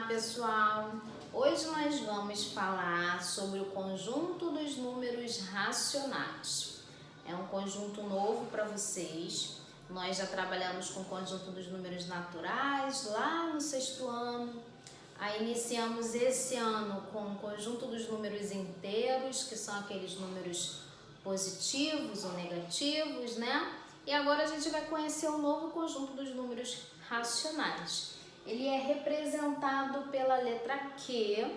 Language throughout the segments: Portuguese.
Olá pessoal, hoje nós vamos falar sobre o conjunto dos números racionais. É um conjunto novo para vocês. Nós já trabalhamos com o conjunto dos números naturais lá no 6º ano. Aí iniciamos esse ano com o conjunto dos números inteiros, que são aqueles números positivos ou negativos, né? E agora a gente vai conhecer o novo conjunto dos números racionais. Ele é representado pela letra Q,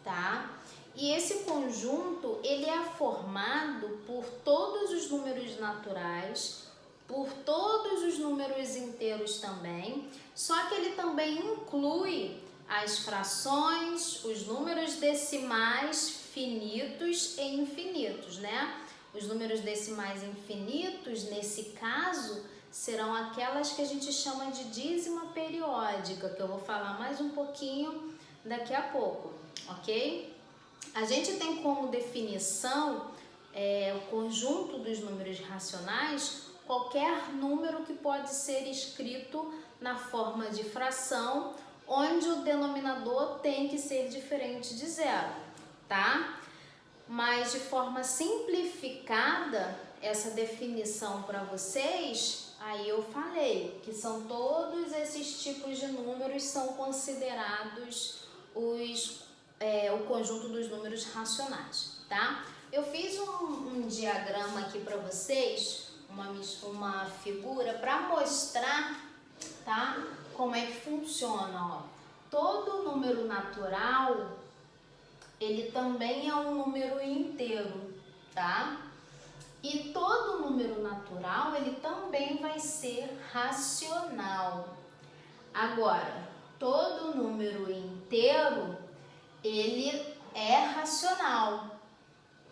tá? E esse conjunto, ele é formado por todos os números naturais, por todos os números inteiros também, só que ele também inclui as frações, os números decimais finitos e infinitos, né? Os números decimais infinitos, nesse caso, serão aquelas que a gente chama de dízima periódica, que eu vou falar mais um pouquinho daqui a pouco, ok? A gente tem como definição o conjunto dos números racionais, qualquer número que pode ser escrito na forma de fração, onde o denominador tem que ser diferente de zero, tá? Mas de forma simplificada, essa definição para vocês, aí eu falei que são todos esses tipos de números são considerados o conjunto dos números racionais, tá? Eu fiz um diagrama aqui para vocês, uma figura para mostrar, tá? Como é que funciona, ó. Todo número natural, ele também é um número inteiro, tá? E todo número natural, ele também vai ser racional. Agora, todo número inteiro, ele é racional,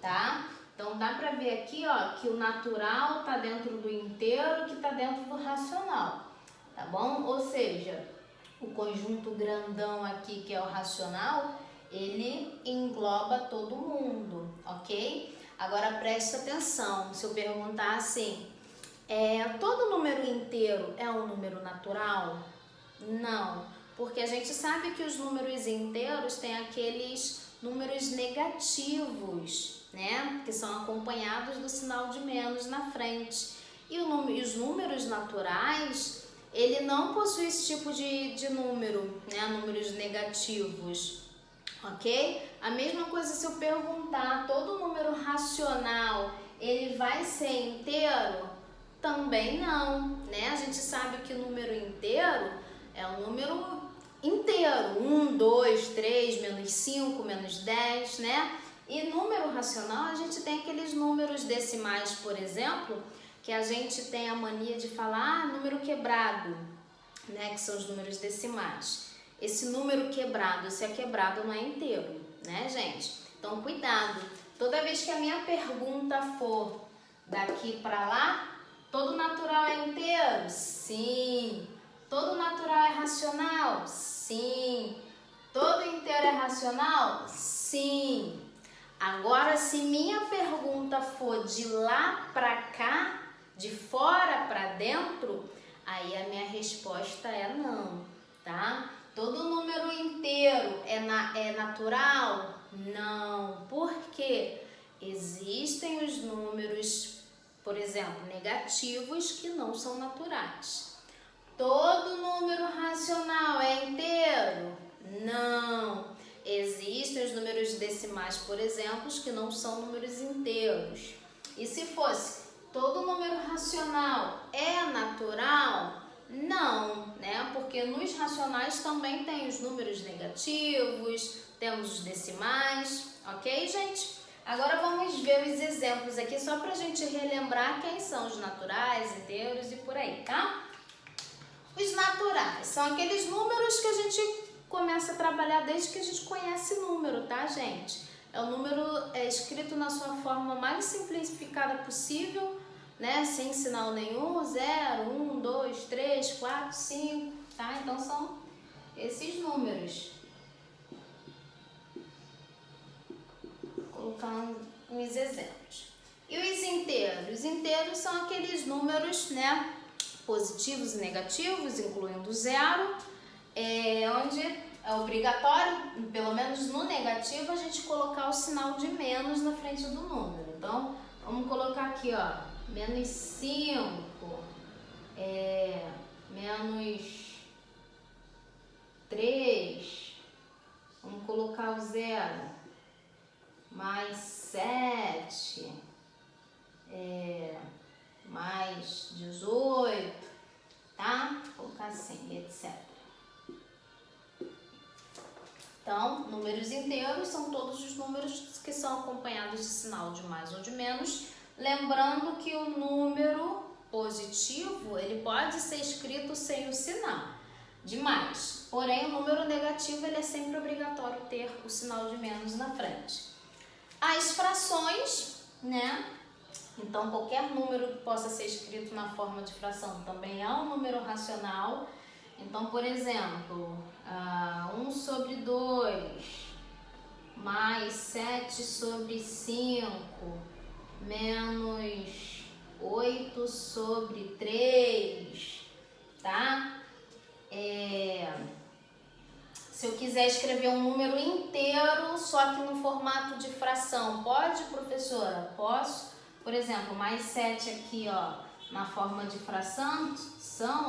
tá? Então, dá pra ver aqui, ó, que o natural tá dentro do inteiro, que tá dentro do racional, tá bom? Ou seja, o conjunto grandão aqui, que é o racional, ele engloba todo mundo, ok? Agora preste atenção, se eu perguntar assim, todo número inteiro é um número natural? Não, porque a gente sabe que os números inteiros têm aqueles números negativos, né? Que são acompanhados do sinal de menos na frente. E os números naturais, ele não possui esse tipo de número, né? Números negativos. Ok? A mesma coisa se eu perguntar, todo número racional, ele vai ser inteiro? Também não, né? A gente sabe que o número inteiro é um número inteiro, 1, 2, 3, menos 5, menos 10, né? E número racional, a gente tem aqueles números decimais, por exemplo, que a gente tem a mania de falar, número quebrado, né? Que são os números decimais. Esse número quebrado, se é quebrado, não é inteiro, né, gente? Então, cuidado. Toda vez que a minha pergunta for daqui para lá, todo natural é inteiro? Sim. Todo natural é racional? Sim. Todo inteiro é racional? Sim. Agora, se minha pergunta for de lá para cá, de fora para dentro, aí a minha resposta é não, tá? Todo número inteiro é natural? Não. Por quê? Existem os números, por exemplo, negativos que não são naturais. Todo número racional é inteiro? Não. Existem os números decimais, por exemplo, que não são números inteiros. E se fosse todo número racional é natural? Não, né? Porque nos racionais também tem os números negativos, temos os decimais, ok, gente? Agora vamos ver os exemplos aqui, só pra gente relembrar quem são os naturais, inteiros e por aí, tá? Os naturais são aqueles números que a gente começa a trabalhar desde que a gente conhece número, tá, gente? É o número escrito na sua forma mais simplificada possível, né? Sem sinal nenhum, 0, 1, 2, 3, 4, 5, tá? Então são esses números. Vou colocar uns exemplos. E os inteiros? Os inteiros são aqueles números, né? Positivos e negativos, incluindo 0, onde é obrigatório, pelo menos no negativo, a gente colocar o sinal de menos na frente do número. Então, vamos colocar aqui, ó, menos 5, menos 3, vamos colocar o 0, mais 7, mais 18, tá? Vou colocar assim, etc. Então, números inteiros são todos os números que são acompanhados de sinal de mais ou de menos. Lembrando que o número positivo, ele pode ser escrito sem o sinal de mais. Porém, o número negativo, ele é sempre obrigatório ter o sinal de menos na frente. As frações, né? Então, qualquer número que possa ser escrito na forma de fração também é um número racional. Então, por exemplo, 1 sobre 2 mais 7 sobre 5 menos 8 sobre 3, tá? Se eu quiser escrever um número inteiro, só que no formato de fração, pode, professora? Posso? Por exemplo, mais 7 aqui, ó, na forma de fração,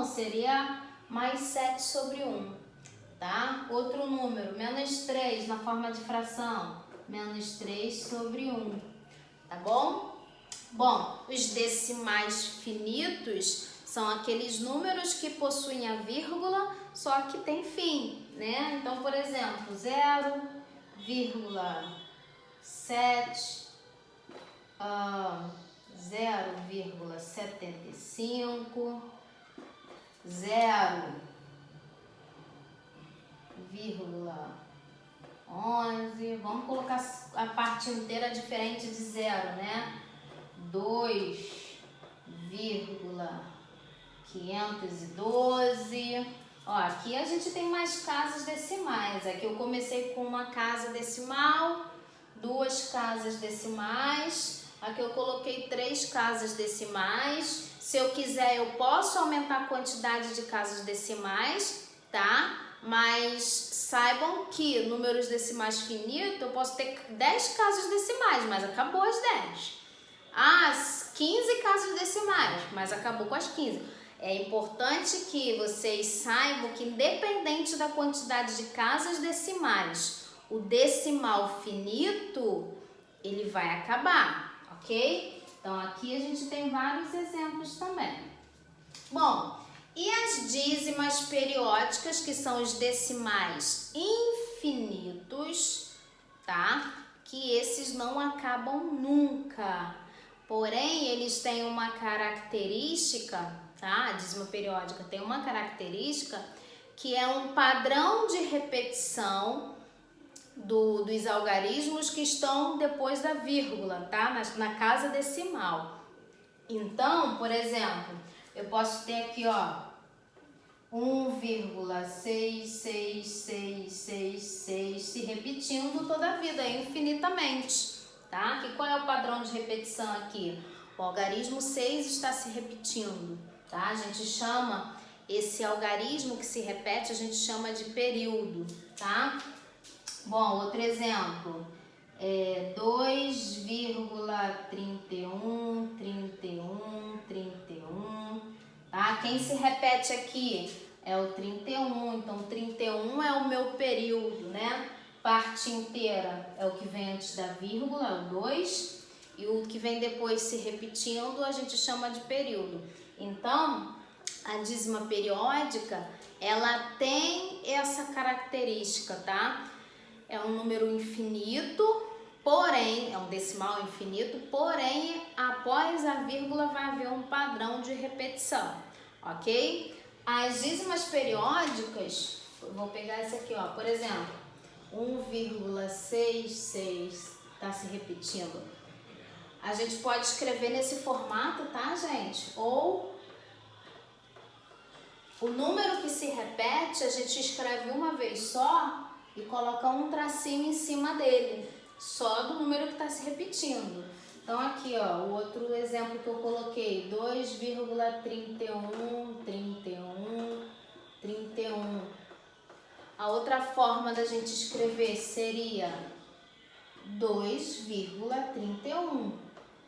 seria mais 7 sobre 1, tá? Outro número, menos 3 na forma de fração, menos 3 sobre 1, tá bom? Bom, os decimais finitos são aqueles números que possuem a vírgula, só que tem fim, né? Então, por exemplo, 0,7, 0,75, 0,11, vamos colocar a parte inteira diferente de 0, né? 2,512. Ó, aqui a gente tem mais casas decimais. Aqui eu comecei com uma casa decimal, 2 casas decimais. Aqui eu coloquei 3 casas decimais. Se eu quiser, eu posso aumentar a quantidade de casas decimais, tá? Mas saibam que números decimais finitos, eu posso ter 10 casas decimais, mas acabou as 10. As 15 casas decimais, mas acabou com as 15. É importante que vocês saibam que, independente da quantidade de casas decimais, o decimal finito, ele vai acabar, ok? Então, aqui a gente tem vários exemplos também. Bom, e as dízimas periódicas, que são os decimais infinitos, tá? Que esses não acabam nunca. Porém, eles têm uma característica, tá? A dízima periódica tem uma característica que é um padrão de repetição dos algarismos que estão depois da vírgula, tá? Na casa decimal. Então, por exemplo, eu posso ter aqui, ó, 1,66666 se repetindo toda a vida, infinitamente, tá? E qual é o padrão de repetição aqui? O algarismo 6 está se repetindo, tá? A gente chama esse algarismo que se repete, a gente chama de período, tá? Bom, outro exemplo, 2,31, tá? Quem se repete aqui é o 31, então 31 é o meu período, né? Parte inteira é o que vem antes da vírgula, é o 2, e o que vem depois se repetindo a gente chama de período. Então, a dízima periódica, ela tem essa característica, tá? É um número infinito, porém, é um decimal infinito, porém, após a vírgula vai haver um padrão de repetição, ok? As dízimas periódicas, vou pegar essa aqui, ó, por exemplo, 1,66 está se repetindo. A gente pode escrever nesse formato, tá, gente? Ou o número que se repete, a gente escreve uma vez só e coloca um tracinho em cima dele, só do número que está se repetindo. Então, aqui, ó, o outro exemplo que eu coloquei, 2,31, 31. A outra forma da gente escrever seria 2,31,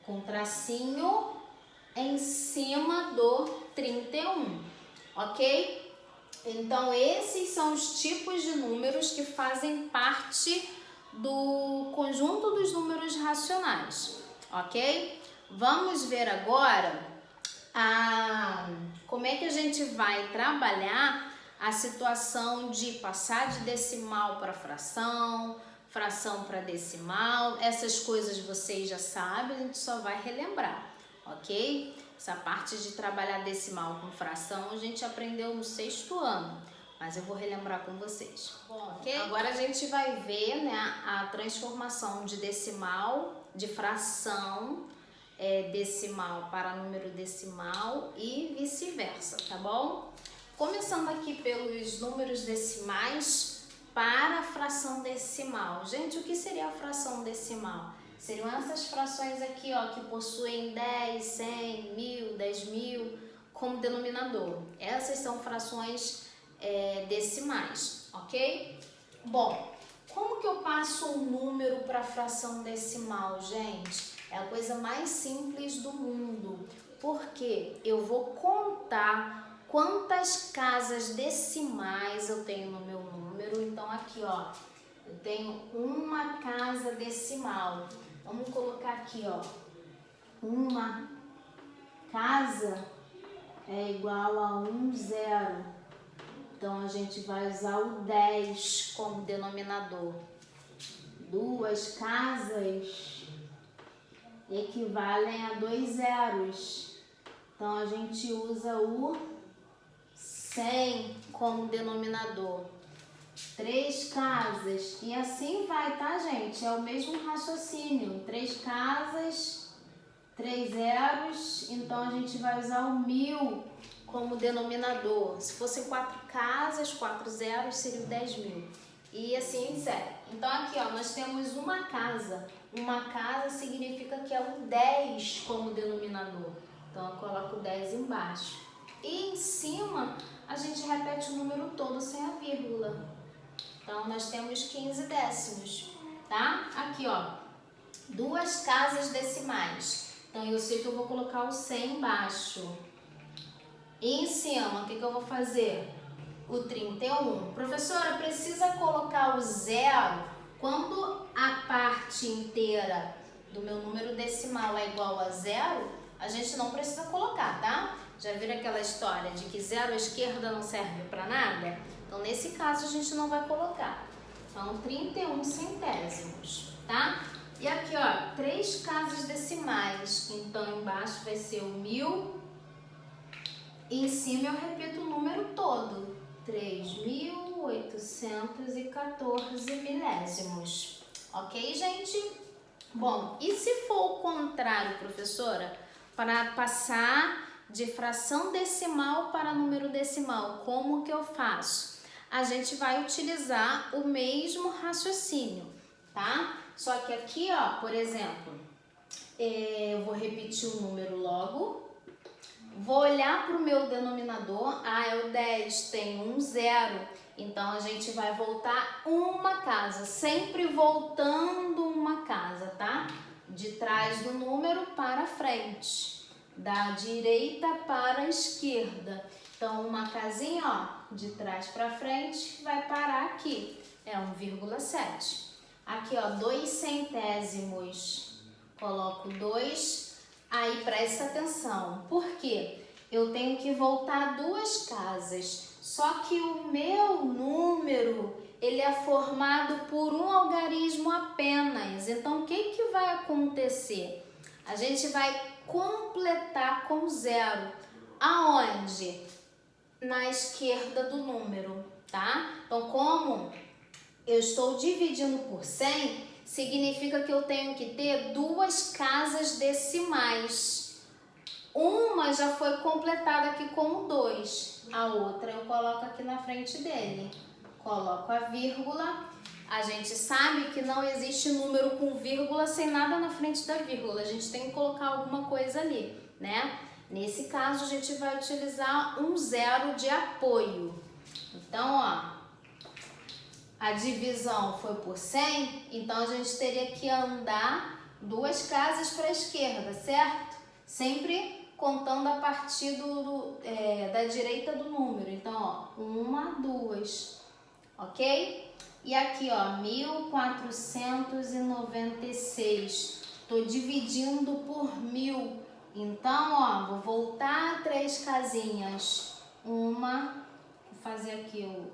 com tracinho em cima do 31, ok? Então, esses são os tipos de números que fazem parte do conjunto dos números racionais, ok? Vamos ver agora como é que a gente vai trabalhar a situação de passar de decimal para fração, fração para decimal. Essas coisas vocês já sabem, a gente só vai relembrar, ok? Essa parte de trabalhar decimal com fração a gente aprendeu no 6º ano, mas eu vou relembrar com vocês. Bom, okay? Agora a gente vai ver, né, a transformação de decimal, de fração decimal para número decimal e vice-versa, tá bom? Começando aqui pelos números decimais para a fração decimal. Gente, o que seria a fração decimal? Seriam essas frações aqui, ó, que possuem 10, 100, 1000, 10.000 como denominador. Essas são frações decimais, ok? Bom, como que eu passo um número para fração decimal, gente? É a coisa mais simples do mundo, porque eu vou contar quantas casas decimais eu tenho no meu número. Então aqui, ó, eu tenho uma casa decimal. Vamos colocar aqui, ó, uma casa é igual a 1 zero. Então, a gente vai usar o 10 como denominador. 2 casas equivalem a 2 zeros. Então, a gente usa o 100 como denominador. 3 casas, e assim vai, tá, gente? É o mesmo raciocínio. 3 casas, 3 zeros, então a gente vai usar o 1000 como denominador. Se fossem 4 casas, 4 zeros, seria o 10.000. E assim segue. Então aqui, ó, nós temos uma casa. Uma casa significa que é o 10 como denominador. Então eu coloco o 10 embaixo. E em cima, a gente repete o número todo sem a vírgula. Então, nós temos 15 décimos, tá? Aqui, ó, 2 casas decimais. Então, eu sei que eu vou colocar o 100 embaixo. E em cima, o que eu vou fazer? O 31. Professora, precisa colocar o 0 quando a parte inteira do meu número decimal é igual a 0, a gente não precisa colocar, tá? Já viram aquela história de que 0 à esquerda não serve para nada? Então, nesse caso, a gente não vai colocar. Então, 31 centésimos, tá? E aqui, ó, 3 casas decimais. Então, embaixo vai ser o 1000. E em cima eu repito o número todo. 3.814 milésimos. Ok, gente? Bom, e se for o contrário, professora? Para passar de fração decimal para número decimal, como que eu faço? A gente vai utilizar o mesmo raciocínio, tá? Só que aqui, ó, por exemplo, eu vou repetir o número logo, vou olhar para o meu denominador, é o 10, tem um 0, então a gente vai voltar uma casa, sempre voltando uma casa, tá? De trás do número para frente, da direita para a esquerda. Então, uma casinha, ó, de trás para frente, vai parar aqui. É 1,7. Aqui, ó, 2 centésimos. Coloco 2. Aí, presta atenção. Por quê? Eu tenho que voltar 2 casas. Só que o meu número, ele é formado por um algarismo apenas. Então, o que que vai acontecer? A gente vai completar com 0. Aonde? Na esquerda do número, tá? Então, como eu estou dividindo por 100, significa que eu tenho que ter 2 casas decimais. Uma já foi completada aqui com o 2, a outra eu coloco aqui na frente dele. Coloco a vírgula. A gente sabe que não existe número com vírgula sem nada na frente da vírgula. A gente tem que colocar alguma coisa ali, né? Nesse caso, a gente vai utilizar um 0 de apoio. Então, ó, a divisão foi por 100, então a gente teria que andar 2 casas para a esquerda, certo? Sempre contando a partir da direita do número. Então, ó, 1, 2, ok? E aqui, ó, 1496. Estou dividindo por 1000. Então, ó, vou voltar 3 casinhas. Vou fazer aqui o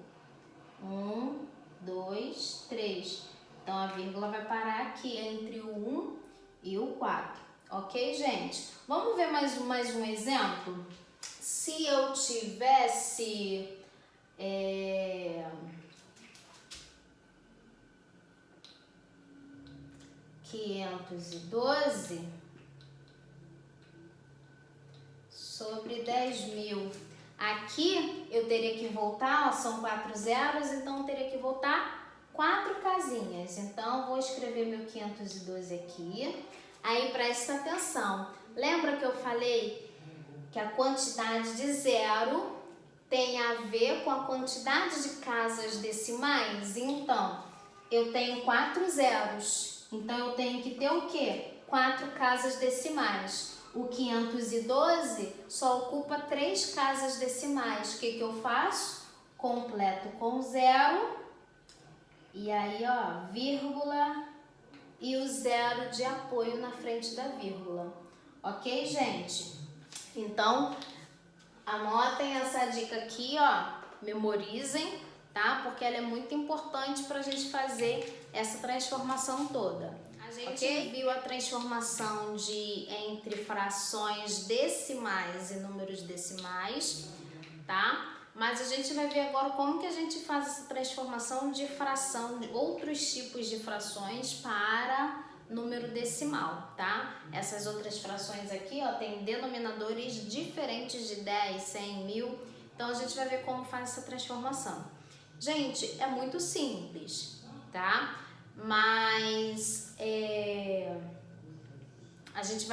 1, 2, 3. Então, a vírgula vai parar aqui entre o 1 e o 4. Ok, gente? Vamos ver mais um exemplo? Se eu tivesse... 512 sobre 10.000. Aqui eu teria que voltar, ó, são 4 zeros, então eu teria que voltar 4 casinhas. Então, vou escrever meu 512 aqui. Aí, presta atenção. Lembra que eu falei que a quantidade de zero tem a ver com a quantidade de casas decimais? Então, eu tenho 4 zeros. Então, eu tenho que ter o quê? 4 casas decimais. O 512 só ocupa 3 casas decimais. O que eu faço? Completo com zero. E aí, ó, vírgula e o zero de apoio na frente da vírgula. Ok, gente? Então, anotem essa dica aqui, ó. Memorizem, tá? Porque ela é muito importante para a gente fazer essa transformação toda. A gente viu a transformação entre frações decimais e números decimais, tá? Mas a gente vai ver agora como que a gente faz essa transformação de fração, de outros tipos de frações para número decimal, tá? Essas outras frações aqui, ó, tem denominadores diferentes de 10, 100, 1000. Então, a gente vai ver como faz essa transformação. Gente, é muito simples, tá? Mas a gente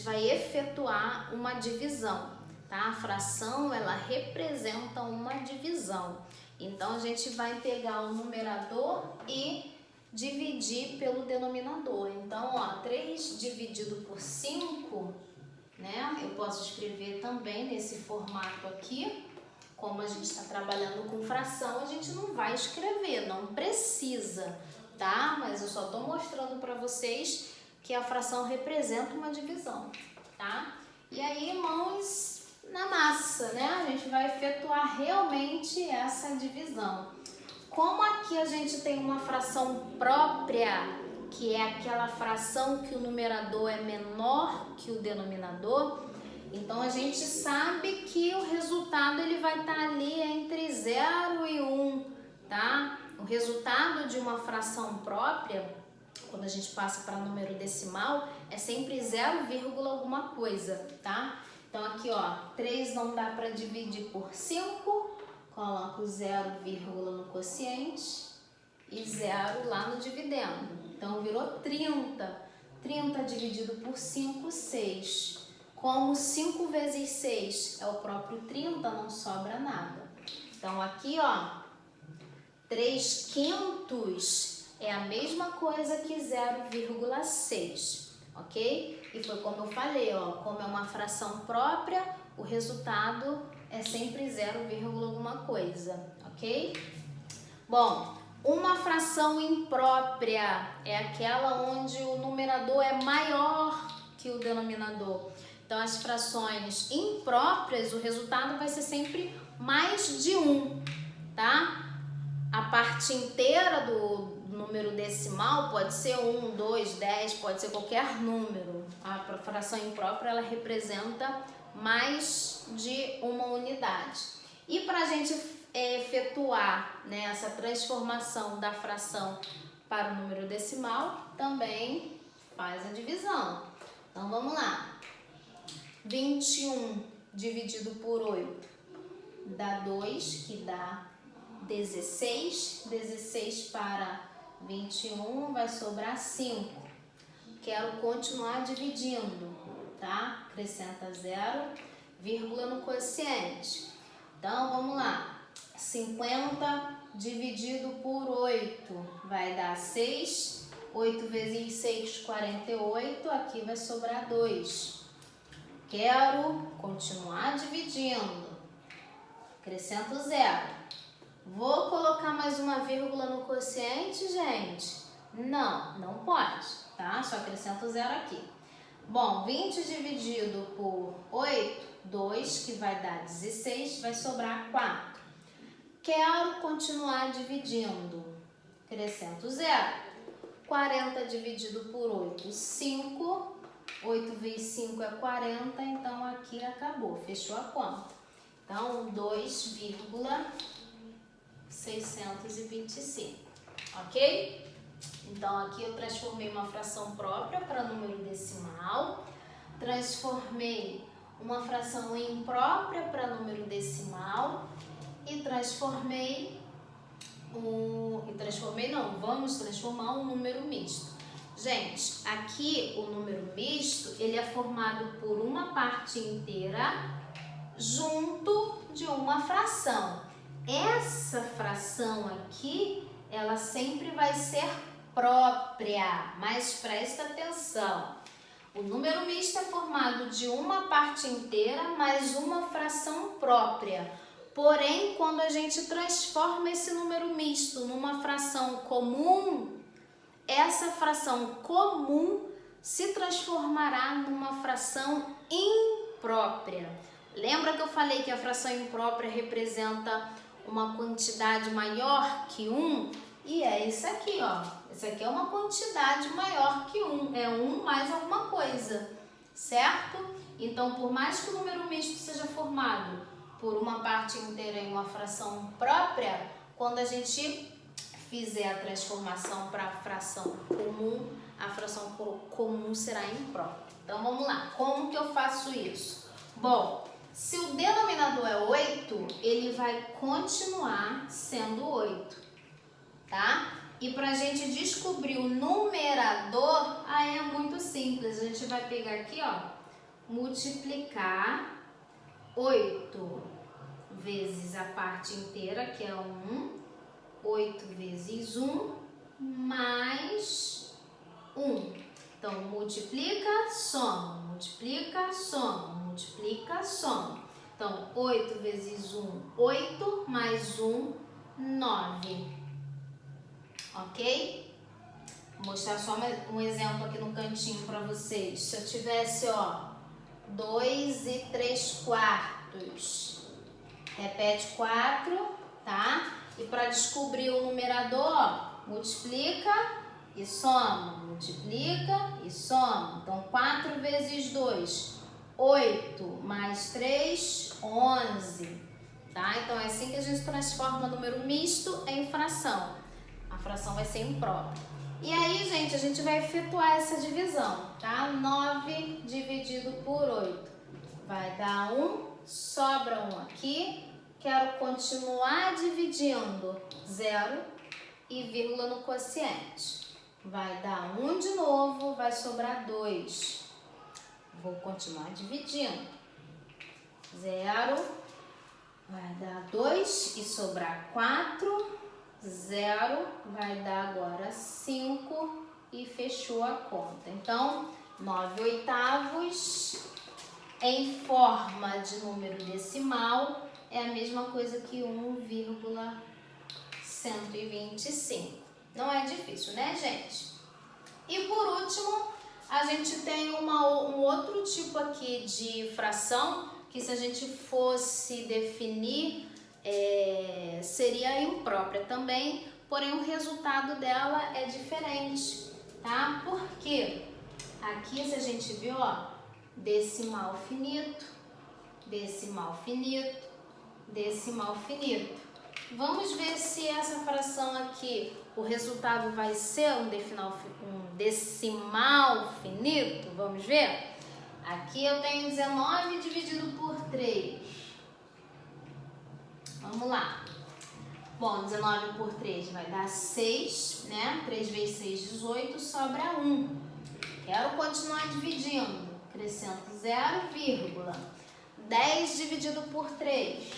vai efetuar uma divisão, tá? A fração, ela representa uma divisão. Então, a gente vai pegar o numerador e dividir pelo denominador. Então, ó, 3 dividido por 5, né? Eu posso escrever também nesse formato aqui. Como a gente está trabalhando com fração, a gente não vai escrever, não precisa, tá? Mas eu só estou mostrando para vocês que a fração representa uma divisão, tá? E aí, mãos na massa, né? A gente vai efetuar realmente essa divisão. Como aqui a gente tem uma fração própria, que é aquela fração que o numerador é menor que o denominador, então a gente sabe que o resultado ele vai estar ali entre 0 e 1, tá? O resultado de uma fração própria, quando a gente passa para número decimal, é sempre 0, alguma coisa, tá? Então aqui, ó, 3 não dá para dividir por 5, coloco 0, no quociente e 0 lá no dividendo. Então virou 30. 30 dividido por 5, 6. Como 5 vezes 6 é o próprio 30, não sobra nada. Então, aqui, ó, 3/5 é a mesma coisa que 0,6, ok? E foi como eu falei, ó, como é uma fração própria, o resultado é sempre 0, alguma coisa, ok? Bom, uma fração imprópria é aquela onde o numerador é maior que o denominador. Então, as frações impróprias, o resultado vai ser sempre mais de 1, tá? A parte inteira do número decimal pode ser 1, 2, 10, pode ser qualquer número. A fração imprópria, ela representa mais de uma unidade. E para a gente efetuar, né, essa transformação da fração para o número decimal, também faz a divisão. Então, vamos lá. 21 dividido por 8 dá 2, que dá 16. 16 para 21 vai sobrar 5. Quero continuar dividindo, tá? Acrescenta 0, vírgula no quociente. Então, vamos lá. 50 dividido por 8 vai dar 6. 8 vezes 6, 48. Aqui vai sobrar 2. Quero continuar dividindo. Acrescento 0. Vou colocar mais uma vírgula no quociente, gente? Não, não pode, tá? Só acrescento 0 aqui. Bom, 20 dividido por 8, 2, que vai dar 16, vai sobrar 4. Quero continuar dividindo. Acrescento 0. 40 dividido por 8, 5. 8 vezes 5 é 40, então aqui acabou, fechou a conta. Então, 2,625, ok? Então, aqui eu transformei uma fração própria para número decimal, transformei uma fração imprópria para número decimal e vamos transformar um número misto. Gente, aqui o número misto, ele é formado por uma parte inteira junto de uma fração. Essa fração aqui, ela sempre vai ser própria, mas presta atenção. O número misto é formado de uma parte inteira mais uma fração própria. Porém, quando a gente transforma esse número misto numa fração comum, essa fração comum se transformará numa fração imprópria. Lembra que eu falei que a fração imprópria representa uma quantidade maior que 1? E é isso aqui, ó. Isso aqui é uma quantidade maior que 1. É 1 mais alguma coisa, certo? Então, por mais que o número misto seja formado por uma parte inteira em uma fração própria, quando a gente fizer a transformação para a fração comum, a fração comum será imprópria. Então, vamos lá. Como que eu faço isso? Bom, se o denominador é 8, ele vai continuar sendo 8, tá? E para a gente descobrir o numerador, aí é muito simples. A gente vai pegar aqui, ó, multiplicar 8 vezes a parte inteira, que é 1, 8 vezes 1, mais 1. Então, multiplica, soma, multiplica, soma, multiplica, soma. Então, 8 vezes 1, 8, mais 1, 9. Ok? Vou mostrar só um exemplo aqui no cantinho para vocês. Se eu tivesse, ó, 2 e 3 quartos. Repete 4, tá? E para descobrir o numerador, ó, multiplica e soma, multiplica e soma. Então, 4 vezes 2, 8, mais 3, 11, tá? Então, é assim que a gente transforma número misto em fração. A fração vai ser imprópria. E aí, gente, a gente vai efetuar essa divisão, tá? 9 dividido por 8 vai dar 1, sobra 1 aqui. Quero continuar dividindo 0 e vírgula no quociente. Vai dar 1 de novo, vai sobrar 2. Vou continuar dividindo. 0, vai dar 2 e sobrar 4. 0, vai dar agora 5 e fechou a conta. Então, 9 oitavos em forma de número decimal é a mesma coisa que 1,125. Não é difícil, né, gente? E por último, a gente tem um outro tipo aqui de fração que, se a gente fosse definir, seria imprópria também, porém o resultado dela é diferente, tá? Porque aqui, se a gente viu, ó, decimal finito, decimal finito, decimal finito. Vamos ver se essa fração aqui, o resultado vai ser um decimal finito. Vamos ver? Aqui eu tenho 19 dividido por 3. Vamos lá. Bom, 19 por 3 vai dar 6, né? 3 vezes 6, 18, sobra 1. Quero continuar dividindo. Acrescento 0, vírgula. 10 dividido por 3.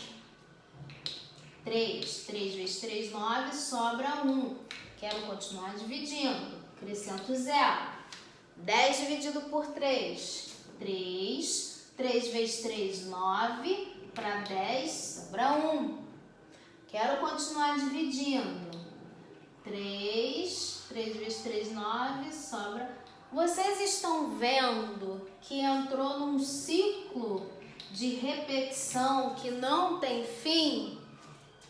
3. 3 vezes 3, 9, sobra 1. Quero continuar dividindo. Acrescento 0. 10 dividido por 3. 3. 3 vezes 3, 9. Para 10, sobra 1. Quero continuar dividindo. 3 vezes 3, 9, sobra. Vocês estão vendo que entrou num ciclo de repetição que não tem fim?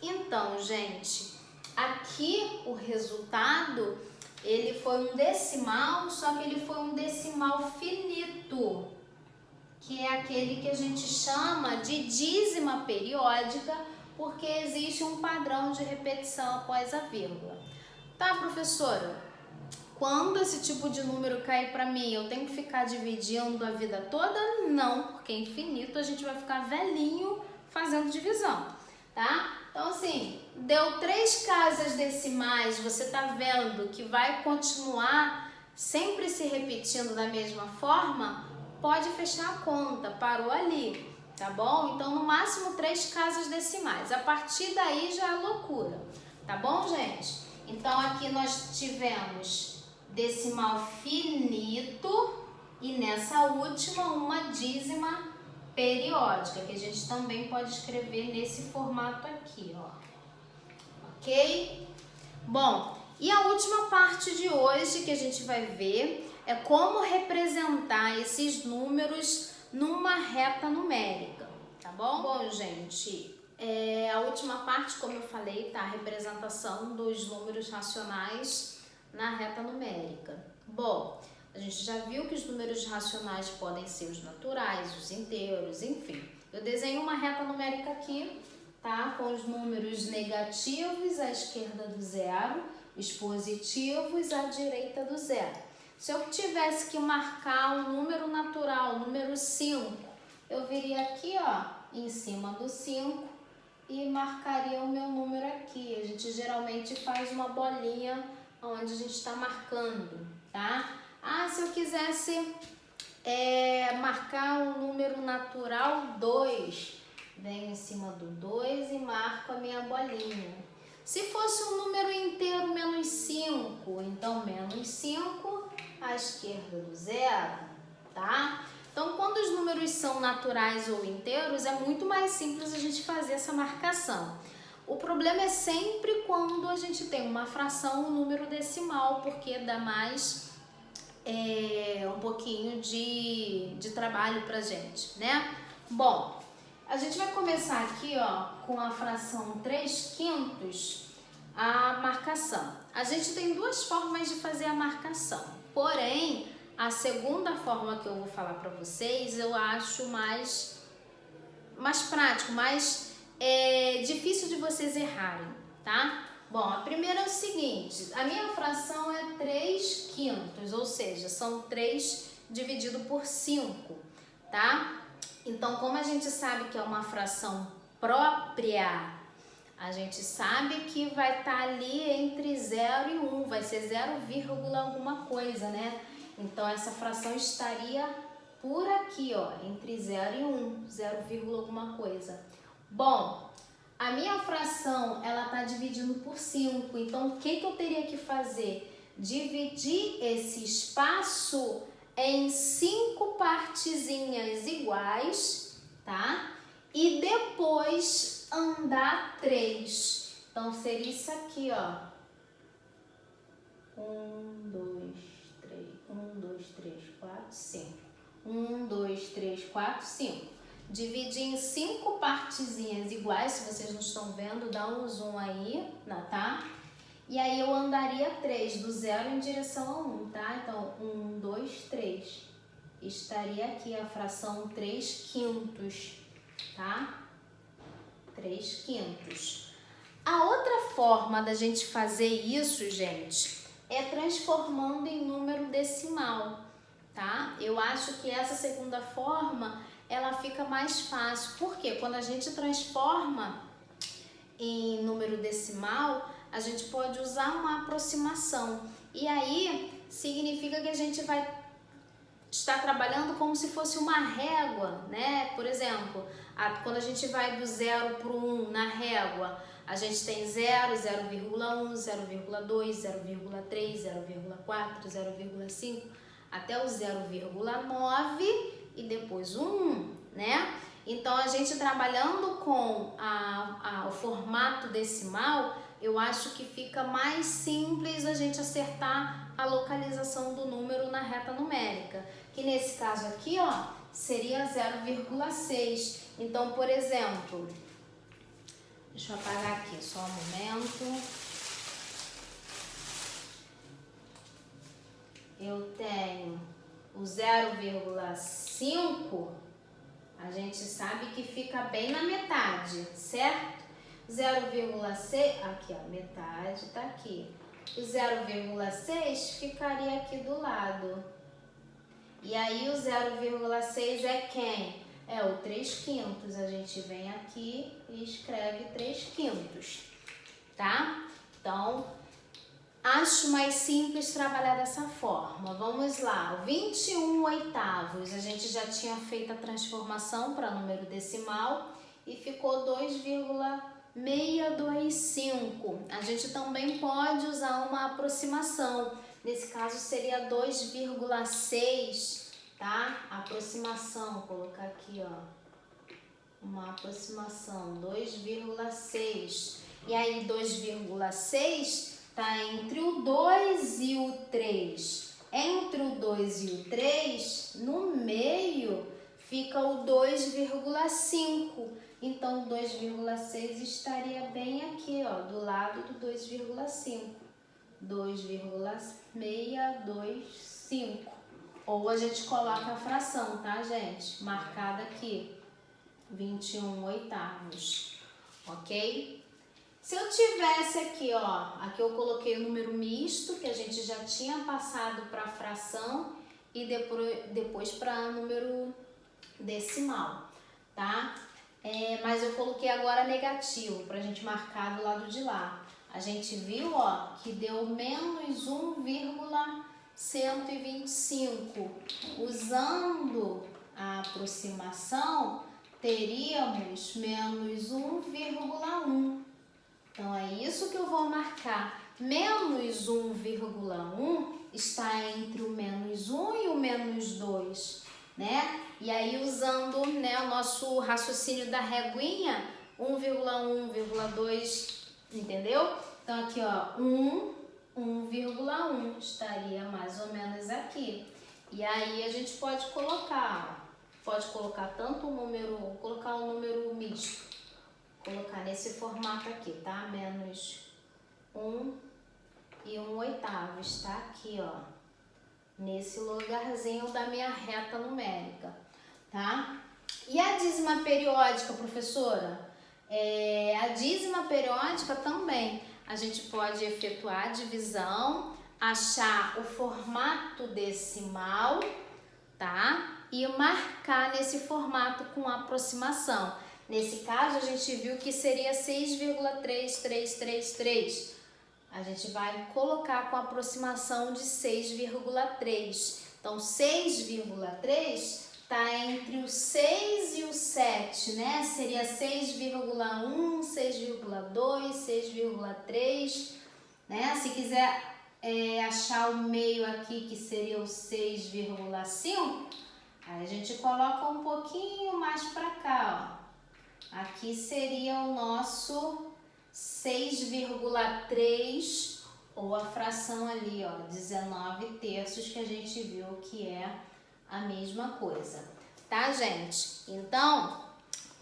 Então, gente, aqui o resultado, ele foi um decimal, só que ele foi um decimal finito, que é aquele que a gente chama de dízima periódica, porque existe um padrão de repetição após a vírgula. Tá, professora? Quando esse tipo de número cair para mim, eu tenho que ficar dividindo a vida toda? Não, porque é infinito, a gente vai ficar velhinho fazendo divisão, tá? Então, assim, deu 3 casas decimais, você tá vendo que vai continuar sempre se repetindo da mesma forma? Pode fechar a conta, parou ali, tá bom? Então, no máximo 3 casas decimais. A partir daí já é loucura, tá bom, gente? Então, aqui nós tivemos decimal finito e nessa última uma dízima periódica, que a gente também pode escrever nesse formato aqui, ó. Ok? Bom, e a última parte de hoje que a gente vai ver é como representar esses números numa reta numérica, tá bom? Bom, gente, a última parte, como eu falei, tá a representação dos números racionais na reta numérica. Bom, a gente já viu que os números racionais podem ser os naturais, os inteiros, enfim. Eu desenho uma reta numérica aqui, tá? Com os números negativos à esquerda do zero, os positivos à direita do zero. Se eu tivesse que marcar um número natural, o número 5, eu viria aqui, ó, em cima do 5 e marcaria o meu número aqui. A gente geralmente faz uma bolinha onde a gente está marcando, tá? Ah, se eu quisesse marcar um número natural 2, venho em cima do 2 e marco a minha bolinha. Se fosse um número inteiro menos 5, então menos 5 à esquerda do zero, tá? Então, quando os números são naturais ou inteiros, é muito mais simples a gente fazer essa marcação. O problema é sempre quando a gente tem uma fração, um número decimal, porque dá mais um pouquinho de trabalho pra gente, né? Bom, a gente vai começar aqui, ó, com a fração 3/5, a marcação. A gente tem 2 formas de fazer a marcação, porém, a segunda forma que eu vou falar pra vocês, eu acho mais prático, mais difícil de vocês errarem, tá? Bom, a primeira é o seguinte, a minha fração é 3/5, ou seja, são 3 dividido por 5, tá? Então, como a gente sabe que é uma fração própria, a gente sabe que vai estar ali entre 0 e 1, vai ser 0, alguma coisa, né? Então, essa fração estaria por aqui, ó, entre 0 e 1, 0, alguma coisa. Bom, a minha fração, ela tá dividindo por 5, então o que eu teria que fazer? Dividir esse espaço em 5 partezinhas iguais, tá? E depois andar 3. Então, seria isso aqui, ó. 1, 2, 3, 1, 2, 3, 4, 5. 1, 2, 3, 4, 5. Dividir em 5 partezinhas iguais, se vocês não estão vendo, dá um zoom aí, tá? E aí eu andaria 3, do 0 em direção a 1, tá? Então, 1, 2, 3. Estaria aqui a fração 3/5, tá? 3/5. A outra forma da gente fazer isso, gente, é transformando em número decimal, tá? Eu acho que essa segunda forma ela fica mais fácil, porque quando a gente transforma em número decimal, a gente pode usar uma aproximação. E aí significa que a gente vai estar trabalhando como se fosse uma régua, né? Por exemplo, quando a gente vai do 0 para o 1 na régua, A gente tem 0, 0,1, 0,2, 0,3, 0,4, 0,5, até o 0,9 e depois o 1, né? Então, a gente trabalhando com o formato decimal, eu acho que fica mais simples a gente acertar a localização do número na reta numérica. Que nesse caso aqui, ó, seria 0,6. Então, por exemplo, deixa eu apagar aqui só um momento. Eu tenho o 0,5, a gente sabe que fica bem na metade, certo? 0,6, aqui ó, metade tá aqui. O 0,6 ficaria aqui do lado. E aí o 0,6 é quem? É o 3/5. A gente vem aqui e escreve 3/5, tá? Então, acho mais simples trabalhar dessa forma. Vamos lá, 21/8. A gente já tinha feito a transformação para número decimal e ficou 2,625. A gente também pode usar uma aproximação. Nesse caso seria 2,6, tá? Aproximação, vou colocar aqui, ó. Uma aproximação, 2,6. E aí 2,6 tá entre o 2 e o 3. Entre o 2 e o 3, no meio, fica o 2,5. Então, o 2,6 estaria bem aqui, ó, do lado do 2,5. 2,625. Ou a gente coloca a fração, tá, gente? Marcada aqui, 21/8, ok? Se eu tivesse aqui, ó, aqui eu coloquei o número misto, que a gente já tinha passado para fração e depois para número decimal, tá? Mas eu coloquei agora negativo, para a gente marcar do lado de lá. A gente viu, ó, que deu menos 1,125. Usando a aproximação, teríamos menos 1,1. Então, é isso que eu vou marcar. Menos 1,1 está entre o menos 1 e o menos 2, né? E aí, usando, né, o nosso raciocínio da reguinha, 1,1, 1,2, entendeu? Então, aqui, ó, 1,1 estaria mais ou menos aqui. E aí, a gente pode colocar, tanto o número, vou colocar um número misto. Colocar nesse formato aqui, tá? Menos 1 e 1/8 está aqui, ó, nesse lugarzinho da minha reta numérica, tá? E a dízima periódica, professora? A dízima periódica também, a gente pode efetuar a divisão, achar o formato decimal, tá? E marcar nesse formato com aproximação. Nesse caso, a gente viu que seria 6,3333. A gente vai colocar com aproximação de 6,3. Então, 6,3 está entre o 6 e o 7, né? Seria 6,1, 6,2, 6,3, né? Se quiser achar o meio aqui, que seria o 6,5, aí a gente coloca um pouquinho mais para cá, ó. Aqui seria o nosso 6,3, ou a fração ali, ó, 19/3, que a gente viu que é a mesma coisa, tá, gente? Então,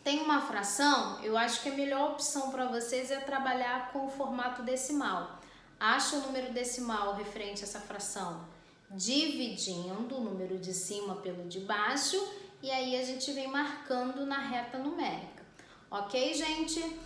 tem uma fração, eu acho que a melhor opção para vocês é trabalhar com o formato decimal. Acha o número decimal referente a essa fração dividindo o número de cima pelo de baixo, e aí a gente vem marcando na reta numérica. Ok, gente?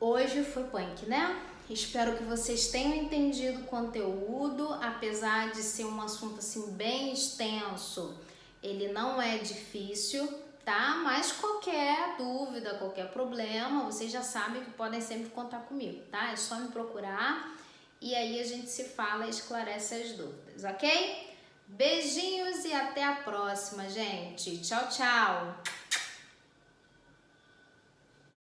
Hoje foi punk, né? Espero que vocês tenham entendido o conteúdo, apesar de ser um assunto assim bem extenso, ele não é difícil, tá? Mas qualquer dúvida, qualquer problema, vocês já sabem que podem sempre contar comigo, tá? É só me procurar e aí a gente se fala e esclarece as dúvidas, ok? Beijinhos e até a próxima, gente. Tchau, tchau!